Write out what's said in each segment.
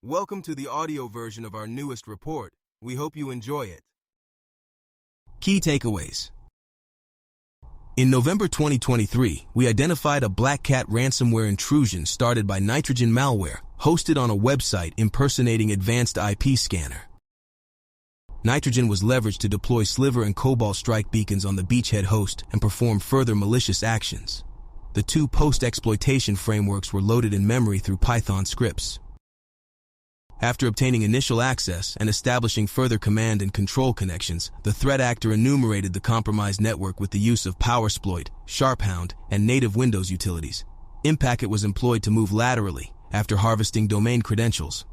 Welcome to the audio version of our newest report. We hope you enjoy it. Key takeaways. In November 2023, we identified a BlackCat ransomware intrusion started by nitrogen malware hosted on a website impersonating advanced IP scanner. Nitrogen was leveraged to deploy Sliver and Cobalt Strike beacons on the beachhead host and perform further malicious actions. The two post-exploitation frameworks were loaded in memory through Python scripts. After obtaining initial access and establishing further command and control connections, the threat actor enumerated the compromised network with the use of PowerSploit, SharpHound, and native Windows utilities. Impacket was employed to move laterally after harvesting domain credentials.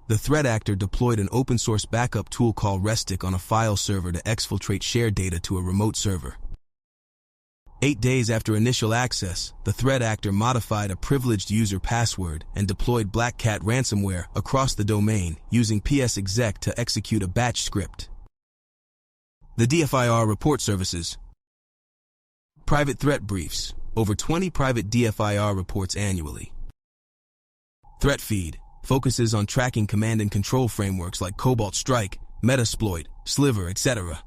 The threat actor deployed an open-source backup tool called Restic on a file server to exfiltrate shared data to a remote server. 8 days after initial access, the threat actor modified a privileged user password and deployed BlackCat ransomware across the domain using psexec to execute a batch script. The DFIR report services. Private threat briefs. Over 20 private DFIR reports annually. Threat feed focuses on tracking command and control frameworks like Cobalt Strike, Metasploit, Sliver, etc.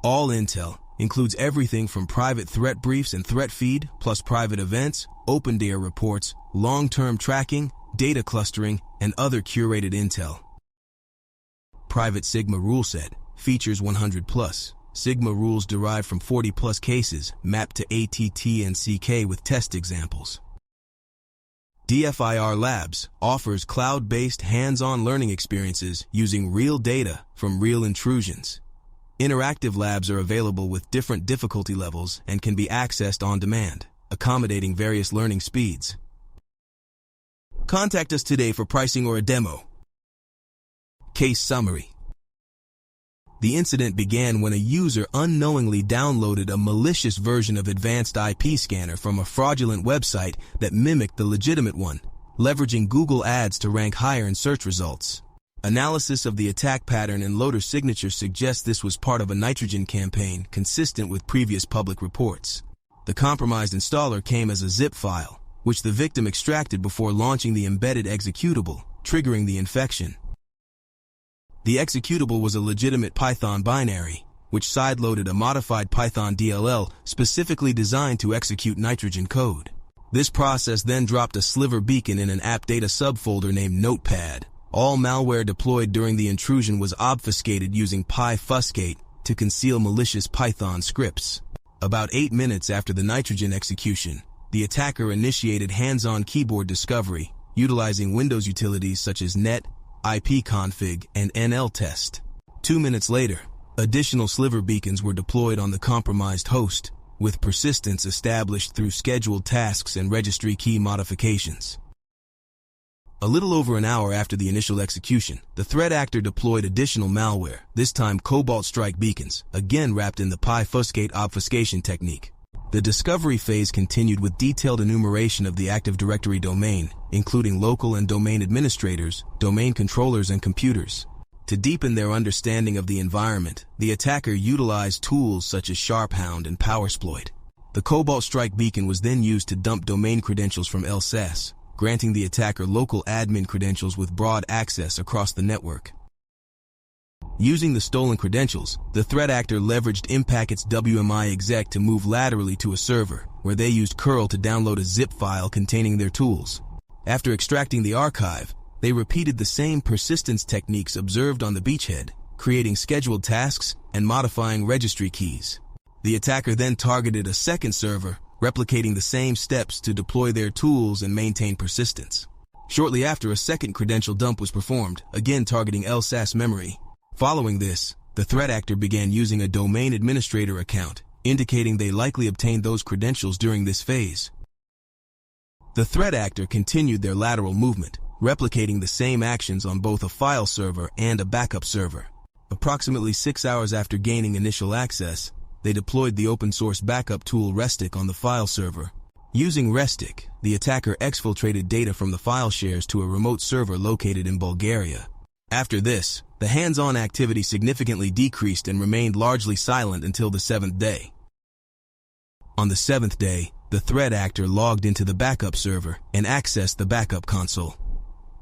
All intel includes everything from private threat briefs and threat feed, plus private events, open data reports, long-term tracking, data clustering, and other curated intel. Private Sigma rule set features 100+. Sigma rules derived from 40+ cases mapped to ATT and CK with test examples. DFIR Labs offers cloud-based hands-on learning experiences using real data from real intrusions. Interactive labs are available with different difficulty levels and can be accessed on demand, accommodating various learning speeds. Contact us today for pricing or a demo. Case summary. The incident began when a user unknowingly downloaded a malicious version of Advanced IP Scanner from a fraudulent website that mimicked the legitimate one, leveraging Google Ads to rank higher in search results. Analysis of the attack pattern and loader signatures suggests this was part of a nitrogen campaign consistent with previous public reports. The compromised installer came as a zip file, which the victim extracted before launching the embedded executable, triggering the infection. The executable was a legitimate Python binary, which sideloaded a modified Python DLL specifically designed to execute nitrogen code. This process then dropped a Sliver beacon in an app data subfolder named Notepad. All malware deployed during the intrusion was obfuscated using PyFuscate to conceal malicious Python scripts. About 8 minutes after the nitrogen execution, the attacker initiated hands-on keyboard discovery, utilizing Windows utilities such as net, ipconfig, and nltest. 2 minutes later, additional Sliver beacons were deployed on the compromised host, with persistence established through scheduled tasks and registry key modifications. A little over an hour after the initial execution, the threat actor deployed additional malware, this time Cobalt Strike beacons, again wrapped in the PyFuscate obfuscation technique. The discovery phase continued with detailed enumeration of the Active Directory domain, including local and domain administrators, domain controllers, and computers. To deepen their understanding of the environment, the attacker utilized tools such as SharpHound and PowerSploit. The Cobalt Strike beacon was then used to dump domain credentials from LSAS, granting the attacker local admin credentials with broad access across the network. Using the stolen credentials, the threat actor leveraged Impacket's WMI exec to move laterally to a server, where they used curl to download a zip file containing their tools. After extracting the archive, they repeated the same persistence techniques observed on the beachhead, creating scheduled tasks and modifying registry keys. The attacker then targeted a second server, replicating the same steps to deploy their tools and maintain persistence. Shortly after, a second credential dump was performed, again targeting LSAS memory. Following this, the threat actor began using a domain administrator account, indicating they likely obtained those credentials during this phase. The threat actor continued their lateral movement, replicating the same actions on both a file server and a backup server. Approximately 6 hours after gaining initial access, they deployed the open-source backup tool Restic on the file server. Using Restic, the attacker exfiltrated data from the file shares to a remote server located in Bulgaria. After this, the hands-on activity significantly decreased and remained largely silent until the 7th day. On the 7th day, The threat actor logged into the backup server and accessed the backup console.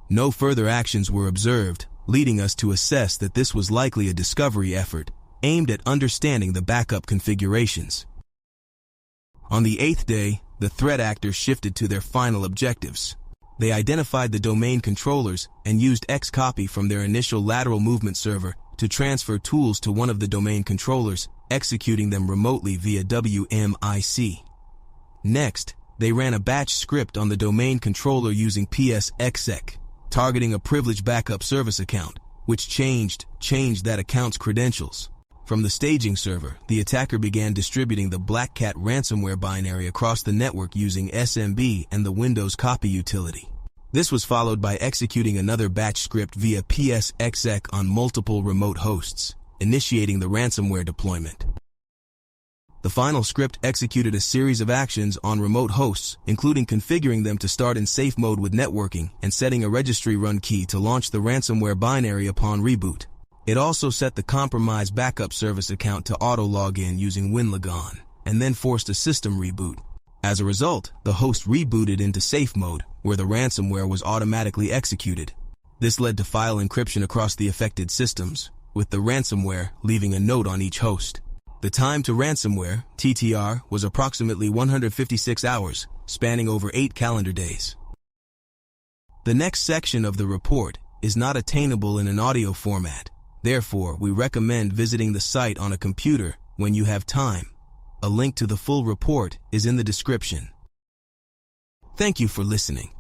No further actions were observed, leading us to assess that this was likely a discovery effort aimed at understanding the backup configurations. On the 8th day, the threat actors shifted to their final objectives. They identified the domain controllers and used Xcopy from their initial lateral movement server to transfer tools to one of the domain controllers, executing them remotely via WMIC. Next, they ran a batch script on the domain controller using PSExec, targeting a privileged backup service account, which changed that account's credentials. From the staging server, the attacker began distributing the BlackCat ransomware binary across the network using SMB and the Windows copy utility. This was followed by executing another batch script via PSExec on multiple remote hosts, initiating the ransomware deployment. The final script executed a series of actions on remote hosts, including configuring them to start in safe mode with networking and setting a registry run key to launch the ransomware binary upon reboot. It also set the compromised backup service account to auto-login using WinLogon, and then forced a system reboot. As a result, the host rebooted into safe mode, where the ransomware was automatically executed. This led to file encryption across the affected systems, with the ransomware leaving a note on each host. The time to ransomware, TTR, was approximately 156 hours, spanning over 8 calendar days. The next section of the report is not attainable in an audio format. Therefore, we recommend visiting the site on a computer when you have time. A link to the full report is in the description. Thank you for listening.